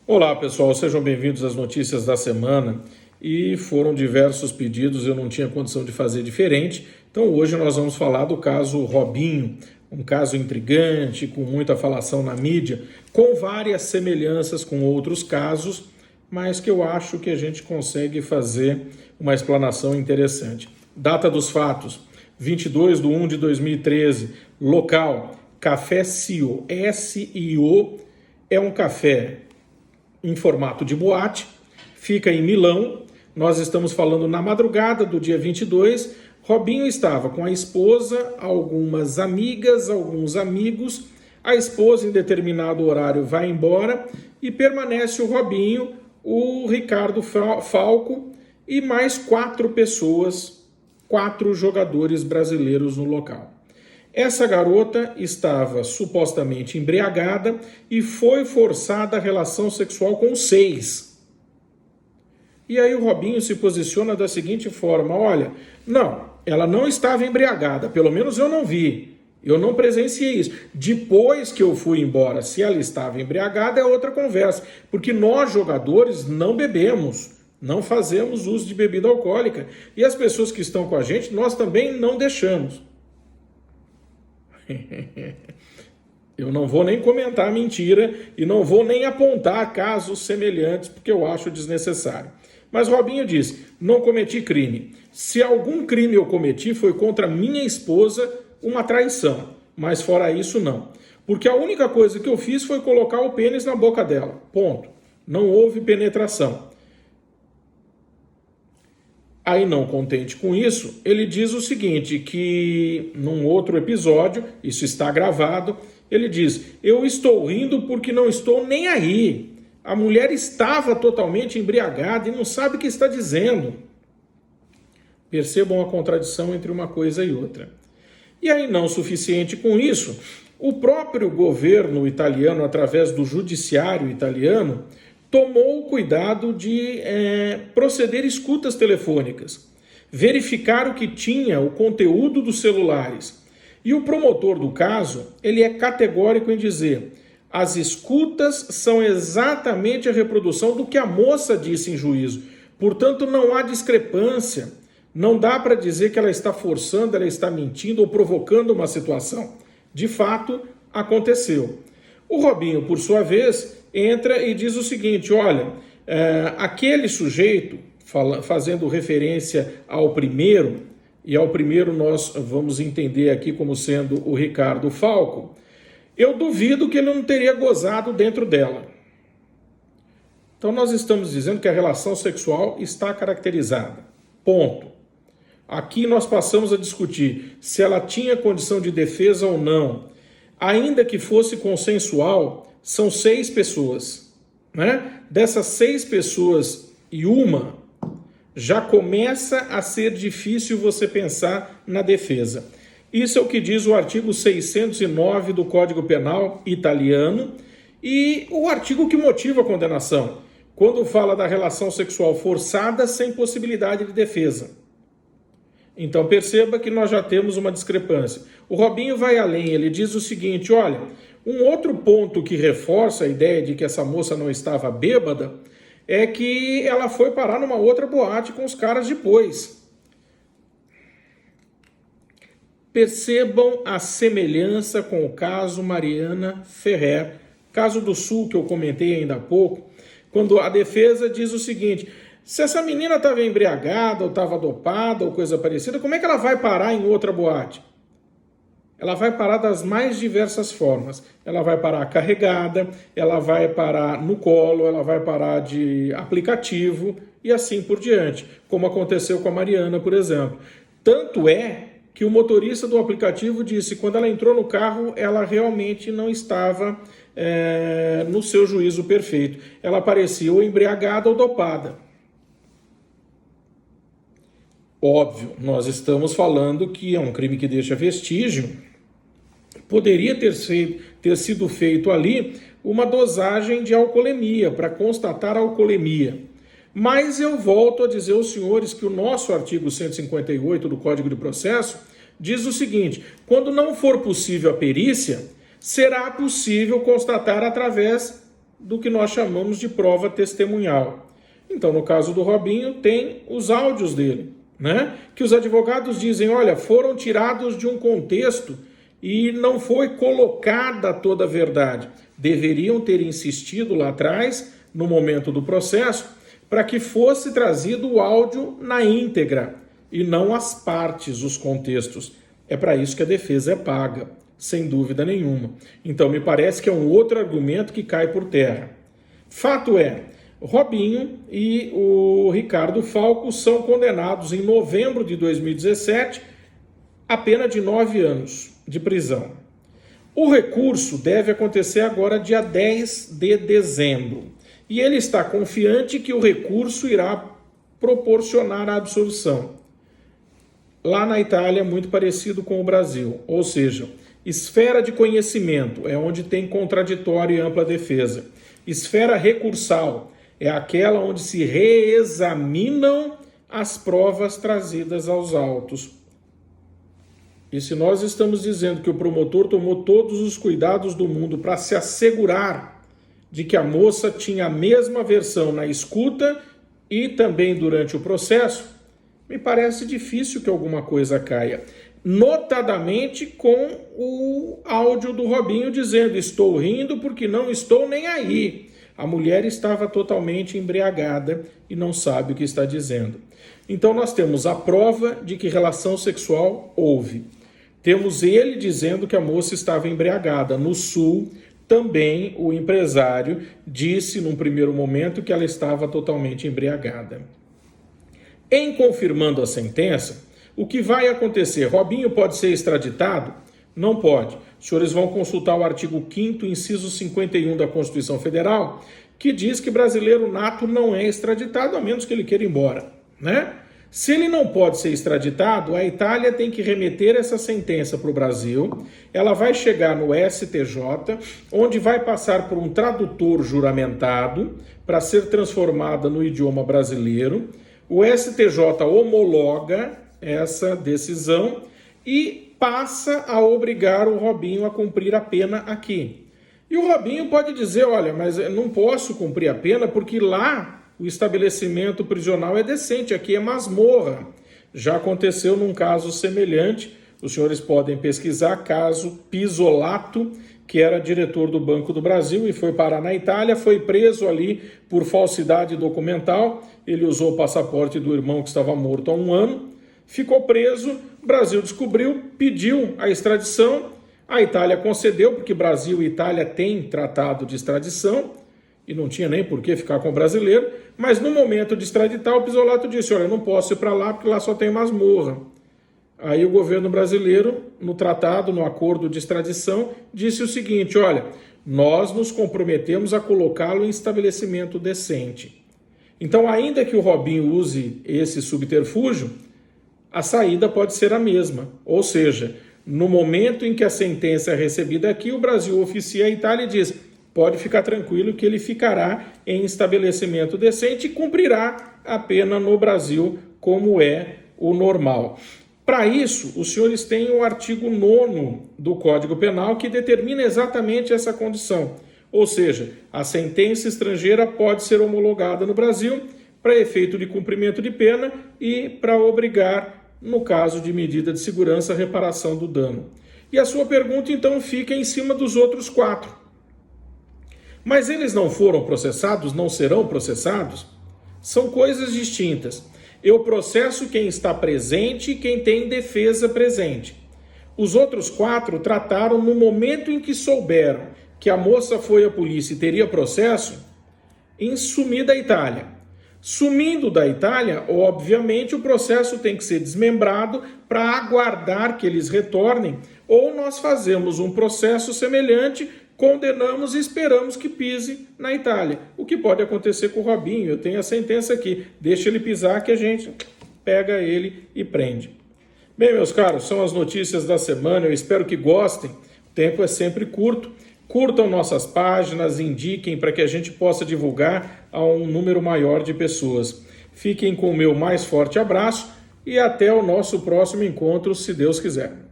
Olá pessoal, sejam bem-vindos às notícias da semana. E foram diversos pedidos, eu não tinha condição de fazer diferente. Então hoje nós vamos falar do caso Robinho, um caso intrigante, com muita falação na mídia, com várias semelhanças com outros casos, mas que eu acho que a gente consegue fazer uma explanação interessante. Data dos fatos, 22/1/2013, local, Café SIO, S-I-O, é um café em formato de boate, fica em Milão. Nós estamos falando na madrugada do dia 22. Robinho estava com a esposa, algumas amigas, alguns amigos. A esposa, em determinado horário, vai embora e permanece o Robinho, o Ricardo Falco e mais 4 pessoas, 4 jogadores brasileiros no local. Essa garota estava supostamente embriagada e foi forçada a relação sexual com 6. E aí o Robinho se posiciona da seguinte forma: olha, não, ela não estava embriagada, pelo menos eu não vi, eu não presenciei isso. Depois que eu fui embora, se ela estava embriagada é outra conversa, porque nós jogadores não bebemos, não fazemos uso de bebida alcoólica, e as pessoas que estão com a gente, nós também não deixamos. Eu não vou nem comentar a mentira e não vou nem apontar casos semelhantes, porque eu acho desnecessário. Mas Robinho diz: não cometi crime. Se algum crime eu cometi foi contra minha esposa, uma traição. Mas fora isso, não. Porque a única coisa que eu fiz foi colocar o pênis na boca dela. Ponto. Não houve penetração. Aí, não contente com isso, ele diz o seguinte, que num outro episódio, isso está gravado, ele diz: eu estou rindo porque não estou nem aí. A mulher estava totalmente embriagada e não sabe o que está dizendo. Percebam a contradição entre uma coisa e outra. E aí, não suficiente com isso, o próprio governo italiano, através do judiciário italiano, tomou o cuidado de proceder escutas telefônicas, verificar o que tinha, o conteúdo dos celulares. E o promotor do caso, ele é categórico em dizer: as escutas são exatamente a reprodução do que a moça disse em juízo. Portanto, não há discrepância. Não dá para dizer que ela está forçando, ela está mentindo ou provocando uma situação. De fato, aconteceu. O Robinho, por sua vez, entra e diz o seguinte: olha, aquele sujeito, fazendo referência ao primeiro, e ao primeiro nós vamos entender aqui como sendo o Ricardo Falco, eu duvido que ele não teria gozado dentro dela. Então nós estamos dizendo que a relação sexual está caracterizada. Ponto. Aqui nós passamos a discutir se ela tinha condição de defesa ou não. Ainda que fosse consensual, são 6 pessoas, né? Dessas 6 pessoas e uma, já começa a ser difícil você pensar na defesa. Isso é o que diz o artigo 609 do Código Penal italiano e o artigo que motiva a condenação, quando fala da relação sexual forçada sem possibilidade de defesa. Então perceba que nós já temos uma discrepância. O Robinho vai além, ele diz o seguinte: olha, um outro ponto que reforça a ideia de que essa moça não estava bêbada é que ela foi parar numa outra boate com os caras depois. Percebam a semelhança com o caso Mariana Ferrer, caso do Sul que eu comentei ainda há pouco, quando a defesa diz o seguinte: se essa menina estava embriagada ou estava dopada ou coisa parecida, como é que ela vai parar em outra boate? Ela vai parar das mais diversas formas. Ela vai parar carregada, ela vai parar no colo, ela vai parar de aplicativo e assim por diante, como aconteceu com a Mariana, por exemplo. Tanto é que o motorista do aplicativo disse que quando ela entrou no carro, ela realmente não estava no seu juízo perfeito. Ela parecia ou embriagada ou dopada. Óbvio, nós estamos falando que é um crime que deixa vestígio. Poderia ter sido feito ali uma dosagem de alcoolemia, para constatar a alcoolemia. Mas eu volto a dizer aos senhores que o nosso artigo 158 do Código de Processo diz o seguinte: quando não for possível a perícia, será possível constatar através do que nós chamamos de prova testemunhal. Então, no caso do Robinho, tem os áudios dele, né? Que os advogados dizem, olha, foram tirados de um contexto e não foi colocada toda a verdade. Deveriam ter insistido lá atrás, no momento do processo, para que fosse trazido o áudio na íntegra e não as partes, os contextos. É para isso que a defesa é paga, sem dúvida nenhuma. Então, me parece que é um outro argumento que cai por terra. Fato é, Robinho e o Ricardo Falco são condenados em novembro de 2017 a pena de 9 anos de prisão. O recurso deve acontecer agora dia 10 de dezembro. E ele está confiante que o recurso irá proporcionar a absolução. Lá na Itália é muito parecido com o Brasil, ou seja, esfera de conhecimento é onde tem contraditório e ampla defesa. Esfera recursal é aquela onde se reexaminam as provas trazidas aos autos. E se nós estamos dizendo que o promotor tomou todos os cuidados do mundo para se assegurar de que a moça tinha a mesma versão na escuta e também durante o processo, me parece difícil que alguma coisa caia. Notadamente com o áudio do Robinho dizendo, estou rindo porque não estou nem aí. A mulher estava totalmente embriagada e não sabe o que está dizendo. Então nós temos a prova de que relação sexual houve. Temos ele dizendo que a moça estava embriagada. No Sul, também o empresário disse num primeiro momento que ela estava totalmente embriagada. Em confirmando a sentença, o que vai acontecer? Robinho pode ser extraditado? Não pode. Os senhores vão consultar o artigo 5º, inciso 51 da Constituição Federal, que diz que brasileiro nato não é extraditado, a menos que ele queira ir embora, né? Se ele não pode ser extraditado, a Itália tem que remeter essa sentença para o Brasil, ela vai chegar no STJ, onde vai passar por um tradutor juramentado para ser transformada no idioma brasileiro. O STJ homologa essa decisão e passa a obrigar o Robinho a cumprir a pena aqui. E o Robinho pode dizer, olha, mas eu não posso cumprir a pena porque lá o estabelecimento prisional é decente, aqui é masmorra. Já aconteceu num caso semelhante, os senhores podem pesquisar, caso Pisolato, que era diretor do Banco do Brasil e foi parar na Itália, foi preso ali por falsidade documental, ele usou o passaporte do irmão que estava morto há 1 ano, ficou preso, o Brasil descobriu, pediu a extradição, a Itália concedeu, porque Brasil e Itália têm tratado de extradição, e não tinha nem por que ficar com o brasileiro, mas no momento de extraditar, o Pisolato disse, olha, eu não posso ir para lá porque lá só tem masmorra. Aí o governo brasileiro, no tratado, no acordo de extradição, disse o seguinte, olha, nós nos comprometemos a colocá-lo em estabelecimento decente. Então, ainda que o Robinho use esse subterfúgio, a saída pode ser a mesma. Ou seja, no momento em que a sentença é recebida aqui, o Brasil oficia a Itália e diz, pode ficar tranquilo que ele ficará em estabelecimento decente e cumprirá a pena no Brasil, como é o normal. Para isso, os senhores têm o artigo 9º do Código Penal que determina exatamente essa condição. Ou seja, a sentença estrangeira pode ser homologada no Brasil para efeito de cumprimento de pena e para obrigar, no caso de medida de segurança, a reparação do dano. E a sua pergunta, então, fica em cima dos outros 4. Mas eles não foram processados, não serão processados? São coisas distintas. Eu processo quem está presente e quem tem defesa presente. Os outros 4 trataram no momento em que souberam que a moça foi à polícia e teria processo, em sumir da Itália. Sumindo da Itália, obviamente, o processo tem que ser desmembrado para aguardar que eles retornem, ou nós fazemos um processo semelhante, condenamos e esperamos que pise na Itália. O que pode acontecer com o Robinho? Eu tenho a sentença aqui. Deixa ele pisar que a gente pega ele e prende. Bem, meus caros, são as notícias da semana. Eu espero que gostem. O tempo é sempre curto. Curtam nossas páginas, indiquem para que a gente possa divulgar a um número maior de pessoas. Fiquem com o meu mais forte abraço e até o nosso próximo encontro, se Deus quiser.